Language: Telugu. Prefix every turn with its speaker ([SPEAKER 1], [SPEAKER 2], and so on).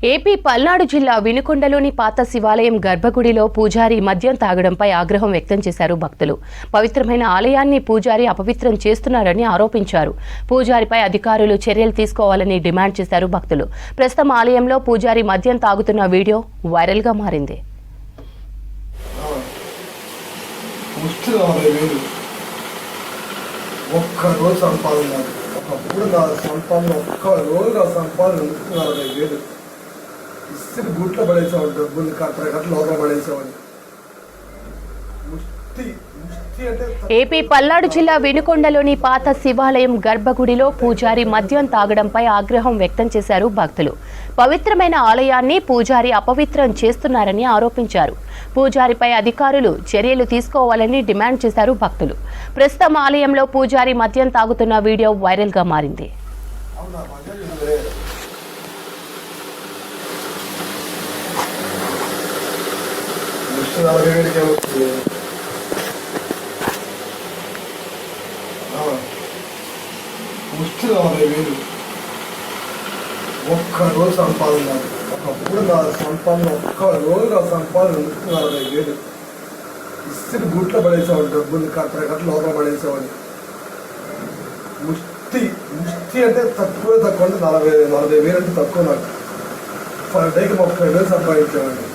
[SPEAKER 1] ఏపీ పల్నాడు జిల్లా వినుకొండలోని పాత శివాలయం గర్భగుడిలో పూజారి మద్యం తాగడంపై ఆగ్రహం వ్యక్తం చేశారు భక్తులు. పవిత్రమైన ఆలయాన్ని పూజారి అపవిత్రం చేస్తున్నారని ఆరోపించారు. పూజారిపై అధికారులు చర్యలు తీసుకోవాలని డిమాండ్ చేశారు భక్తులు. ప్రస్తుతం ఆలయంలో పూజారి మద్యం తాగుతున్న వీడియో వైరల్ గా మారింది.
[SPEAKER 2] గుట్లో పడేసేవాడు, డబ్బులు కట్ట లోపల పడేసేవాడు.
[SPEAKER 1] ఏపీ పల్నాడు జిల్లా వినుకొండలోని పాత శివాలయం గర్భగుడిలో పూజారి మద్యం తాగడంపై ఆగ్రహం వ్యక్తం చేశారు భక్తులు. పవిత్రమైన ఆలయాన్ని పూజారి అపవిత్రం చేస్తున్నారని ఆరోపించారు. పూజారిపై అధికారులు చర్యలు తీసుకోవాలని డిమాండ్ చేశారు భక్తులు. ప్రస్తుతం ఆలయంలో పూజారి మద్యం తాగుతున్న వీడియో వైరల్ గా మారింది.
[SPEAKER 2] ఒక్క రోజు సంపాదన, ఒకప్పుడు నా సంపాదన, ఒక్క రోజు నా సంపాదన 40,000. ఇస్త్రీ గుట్లో పడేసేవాడు, డబ్బులు కట్ట లోపల పడేసేవాడు. ముష్టి అంటే తక్కువ అంటే 40,000 అంటే తక్కువ. నాకు పర్ డేకి 30,000 సంపాదించేవాడిని.